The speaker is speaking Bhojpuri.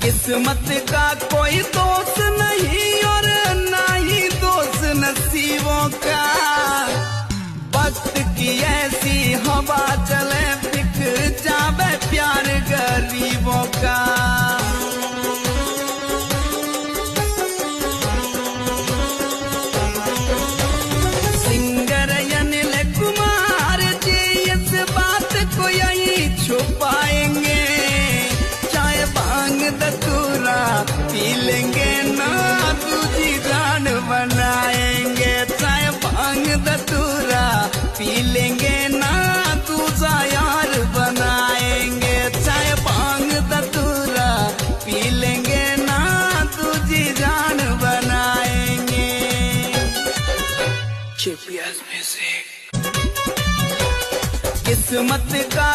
किस्मत का कोई दोष नहीं और ना ही दोष नसीबों का। वक्त की ऐसी हवा चले बिक जावे प्यार गरीबों का। सिंगर अनिल कुमार जी इस बात को यही छुपाएंगे, चाय भांग धतूरा पी लेंगे ना दूजी जान बनाएंगे। चाय भांग धतूरा पी लेंगे ना दूजा यार बनाएंगे। चाय भांग धतूरा पी लेंगे ना दूजी जान बनाएंगे। GPS music. किस्मत का